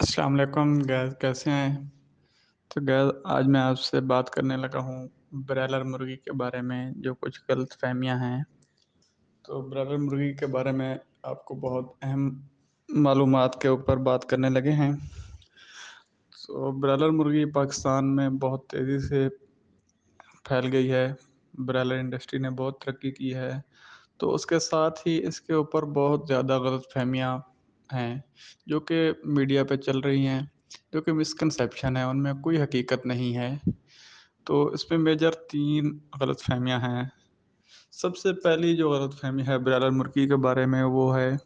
अस्सलाम वालेकुम गैस कैसे हैं। तो गैस आज मैं आपसे बात करने लगा हूँ ब्रॉयलर मुर्गी के बारे में जो कुछ गलत फहमियाँ हैं। तो ब्रॉयलर मुर्गी के बारे में आपको बहुत अहम मालूमात के ऊपर बात करने लगे हैं। तो ब्रॉयलर मुर्गी पाकिस्तान में बहुत तेज़ी से फैल गई है। ब्रॉयलर इंडस्ट्री ने बहुत तरक्की की है। तो उसके साथ ही इसके ऊपर बहुत ज़्यादा गलतफ़हमियाँ हैं, जो कि मीडिया पे चल रही हैं, जो कि मिसकंसेप्शन है, उनमें कोई हकीकत नहीं है। तो इसमें मेजर 3 गलतफ़हमियाँ हैं। सबसे पहली जो गलतफ़हमी है ब्रॉयलर मुर्गी के बारे में वो है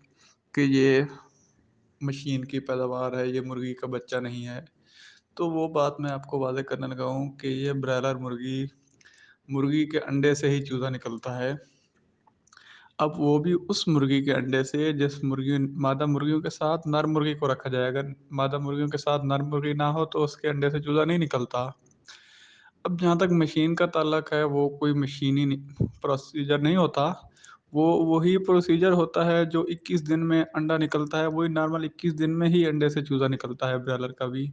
कि ये मशीन की पैदावार है, ये मुर्गी का बच्चा नहीं है। तो वो बात मैं आपको वाज़ह करने लगा हूँ कि ये ब्रॉयलर मुर्गी, मुर्गी के अंडे से ही चूज़ा निकलता है। अब वो भी उस मुर्गी के अंडे से जिस मुर्गी मादा मुर्गियों के साथ नर मुर्गी को रखा जाए। अगर मादा मुर्गियों के साथ नर मुर्गी ना हो तो उसके अंडे से चूज़ा नहीं निकलता। अब जहाँ तक मशीन का ताल्लुक है वो कोई मशीनी प्रोसीजर नहीं होता। वो वही प्रोसीजर होता है जो 21 दिन में अंडा निकलता है, वही नॉर्मल 21 दिन में ही अंडे से चूज़ा निकलता है ब्रॉयलर का भी।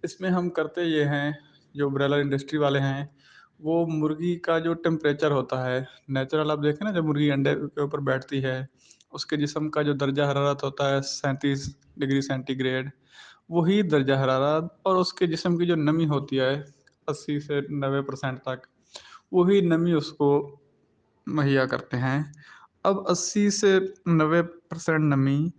इसमें हम करते ये हैं, जो ब्रॉयलर इंडस्ट्री वाले हैं, वो मुर्गी का जो टेम्परेचर होता है, नेचुरल आप देखें ना जब मुर्गी अंडे के ऊपर बैठती है, उसके जिस्म का जो दर्जा हरारत होता है 37 डिग्री सेंटीग्रेड, वही दर्जा हरारत और उसके जिस्म की जो नमी होती है 80 से 90% तक, वही नमी उसको मुहैया करते हैं। अब 80 से 90% नमी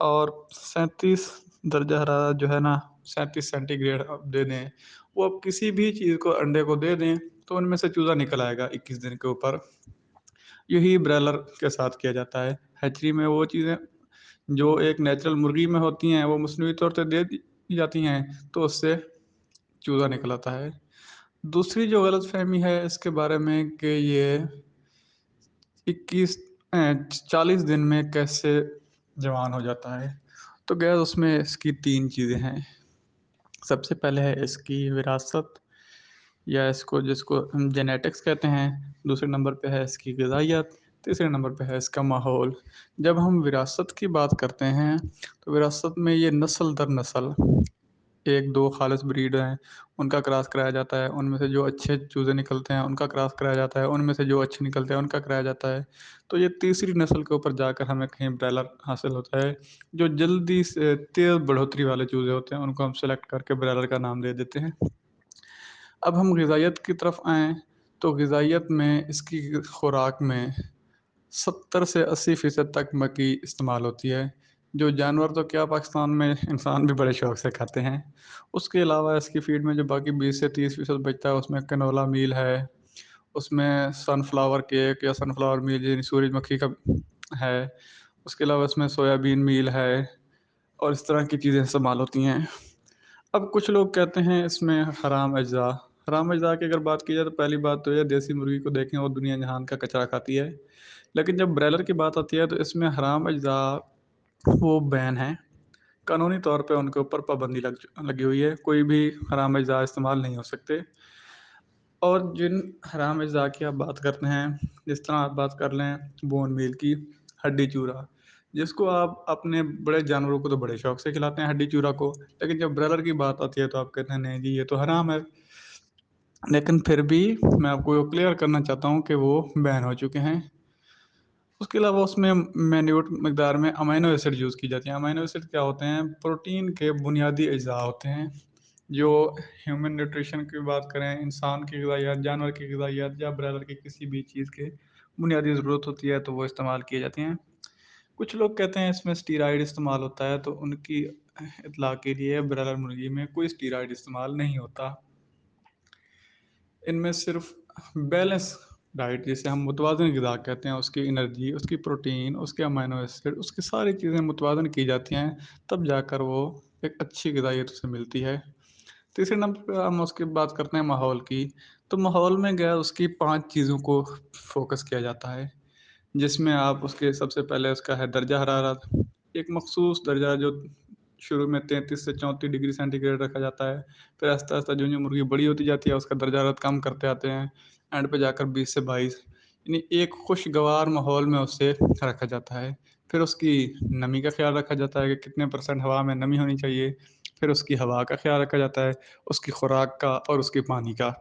और 37 दर्जा हरारत जो है ना, 37 सेंटीग्रेड आप दे दें, वो आप किसी भी चीज़ को अंडे को दे दें, तो उनमें से चूज़ा निकल आएगा 21 दिन के ऊपर। यही ब्रॉयलर के साथ किया जाता है। हैचरी में वो चीज़ें जो एक नेचुरल मुर्गी में होती हैं, वो मसनूई तौर पे दे दी जाती हैं, तो उससे चूज़ा निकल आता है। दूसरी जो गलतफ़हमी है इसके बारे में कि ये 40 दिन में कैसे जवान हो जाता है। तो गैस उसमें इसकी 3 चीज़ें हैं। सबसे पहले है इसकी विरासत या इसको जिसको हम जेनेटिक्स कहते हैं, दूसरे नंबर पे है इसकी ग़िज़ाइयत, तीसरे नंबर पे है इसका माहौल। जब हम विरासत की बात करते हैं, तो विरासत में ये नस्ल दर नस्ल 1-2 ख़ालिस ब्रीड हैं, उनका क्रॉस कराया जाता है, उनमें से जो अच्छे चूज़े निकलते हैं, उनका क्रॉस कराया जाता है, उनमें से जो अच्छे निकलते हैं, उनका कराया जाता है। तो ये तीसरी नस्ल के ऊपर जाकर हमें कहीं ब्रॉयलर हासिल होता है, जो जल्दी से तेज़ बढ़ोतरी वाले चूज़े होते हैं, उनको हम सेलेक्ट करके ब्रॉयलर का नाम दे देते हैं। अब हम ग़िज़ाइयत की तरफ आएँ, तो ग़िज़ाइयत में इसकी खुराक में 70 से 80% तक मक्की इस्तेमाल होती है, जो जानवर तो क्या पाकिस्तान में इंसान भी बड़े शौक से खाते हैं। उसके अलावा इसकी फ़ीड में जो बाकी 20 से 30% बचता है उसमें कैनोला मील है, उसमें सनफ्लावर केक या सनफ्लावर मील यानी सूरजमुखी का है, उसके अलावा इसमें सोयाबीन मील है और इस तरह की चीज़ें इस्तेमाल होती हैं। अब कुछ लोग कहते हैं इसमें हराम अज़्ज़ा की अगर बात की जाए तो पहली बात तो ये देसी मुर्गी को देखें वो दुनिया जहान का कचरा खाती है। लेकिन जब ब्रॉयलर की बात आती है तो इसमें हराम अज़्ज़ा वो बैन है। कानूनी तौर पे उनके ऊपर पाबंदी लगी हुई है। कोई भी हराम अज़्ज़ा इस्तेमाल नहीं हो सकते। और जिन हराम अज़्ज़ा की आप बात करते हैं, जिस तरह आप बात कर लें बोन मील की, हड्डी चूरा, जिसको आप अपने बड़े जानवरों को तो बड़े शौक से खिलाते हैं हड्डी चूरा को, लेकिन जब ब्रॉयलर की बात आती है तो आप कहते हैं नहीं जी ये तो हराम है। लेकिन फिर भी मैं आपको क्लियर करना चाहता हूँ कि वो बैन हो चुके हैं। उसके अलावा उसमें मिन्यूट मिक़दार में अमीनो एसिड यूज़ की जाती है। अमीनो एसिड क्या होते हैं? प्रोटीन के बुनियादी अज़्ज़ा होते हैं, जो ह्यूमन न्यूट्रिशन की बात करें, इंसान की ग़िज़ाइयत, जानवर की ग़िज़ाइयत या ब्रॉयलर की किसी भी चीज़ के बुनियादी ज़रूरत होती है, तो वो इस्तेमाल किए जाते हैं। कुछ लोग कहते हैं इसमें स्टीरॉयड इस्तेमाल होता है, तो उनकी इत्तला के लिए ब्रॉयलर मुर्गी में कोई स्टीरॉयड इस्तेमाल नहीं होता। इनमें सिर्फ़ बैलेंस डाइट जिसे हम मुतवाज़िन ग़िज़ा कहते हैं, उसकी एनर्जी, उसकी प्रोटीन, उसके अमीनो एसिड, उसकी सारी चीज़ें मुतवाज़िन की जाती हैं, तब जाकर वो एक अच्छी ग़िज़ाइयत उसे मिलती है। तीसरे नंबर पे हम उसकी बात करते हैं माहौल की, तो माहौल में गया उसकी 5 चीज़ों को फ़ोकस किया जाता है, जिसमें आप उसके सबसे पहले उसका है दर्जा हरारत, एक मख़सूस दर्जा जो शुरू में 33 से 34 डिग्री सेंटीग्रेड रखा जाता है, फिर आहिस्ता-आहिस्ता जो मुर्गी बड़ी होती जाती है उसका दर्जा हरारत कम करते आते हैं, एंड पे जाकर 20 से 22 यानी एक खुशगवार माहौल में उसे रखा जाता है। फिर उसकी नमी का ख़्याल रखा जाता है कि कितने % हवा में नमी होनी चाहिए, پھر اس کی ہوا کا خیال رکھا جاتا ہے، اس کی خوراک کا اور اس کے پانی کا۔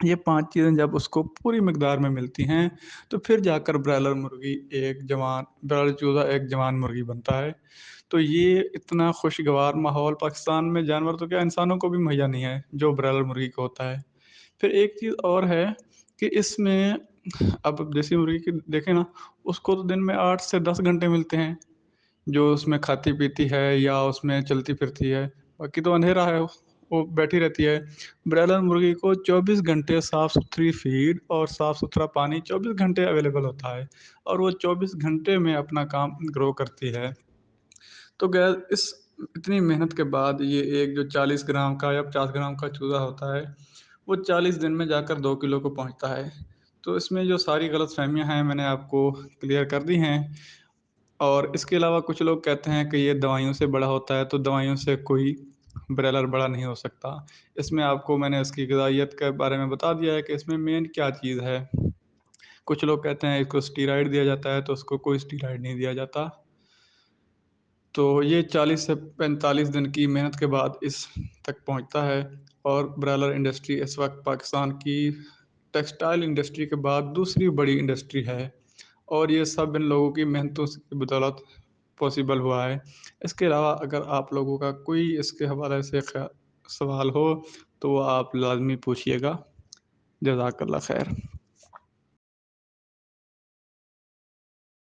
یہ 5 چیزیں جب اس کو پوری مقدار میں ملتی ہیں تو پھر جا کر برائلر چوزا ایک جوان مرغی بنتا ہے۔ تو یہ اتنا خوشگوار ماحول پاکستان میں جانور تو کیا انسانوں کو بھی مہیا نہیں ہے جو برائلر مرغی کو ہوتا ہے۔ پھر ایک چیز اور ہے کہ اس میں اب دیسی مرغی کی دیکھیں نا، اس کو تو دن میں 8 سے 10 گھنٹے ملتے ہیں جو اس میں کھاتی پیتی ہے یا اس میں چلتی پھرتی ہے، باقی تو اندھیرا ہے، وہ بیٹھی رہتی ہے۔ برائلر مرغی کو 24 گھنٹے صاف ستھری فیڈ اور صاف ستھرا پانی 24 گھنٹے اویلیبل ہوتا ہے، اور وہ 24 گھنٹے میں اپنا کام گرو کرتی ہے۔ تو گیا اس اتنی محنت کے بعد یہ ایک جو 40 گرام کا یا 50 گرام کا چوزا ہوتا ہے وہ 40 دن میں جا کر 2 کلو کو پہنچتا ہے۔ تو اس میں جو ساری غلط فہمیاں ہیں میں نے آپ کو کلیئر کر دی ہیں۔ اور اس کے علاوہ کچھ لوگ کہتے ہیں کہ یہ دوائیوں سے بڑا ہوتا ہے، تو دوائیوں سے کوئی برائلر بڑا نہیں ہو سکتا۔ اس میں آپ کو میں نے اس کی غذائیت کے بارے میں بتا دیا ہے کہ اس میں مین کیا چیز ہے۔ کچھ لوگ کہتے ہیں اس کو اسٹیرائڈ دیا جاتا ہے، تو اس کو کوئی اسٹیرائڈ نہیں دیا جاتا۔ تو یہ 40 سے 45 دن کی محنت کے بعد اس تک پہنچتا ہے، اور برائلر انڈسٹری اس وقت پاکستان کی ٹیکسٹائل انڈسٹری کے بعد دوسری بڑی انڈسٹری ہے، اور یہ سب ان لوگوں کی محنتوں کی بدولت پاسبل ہوا ہے۔ اس کے علاوہ اگر آپ لوگوں کا کوئی اس کے حوالے سے سوال ہو تو وہ آپ لازمی پوچھیے گا۔ جزاک اللہ خیر۔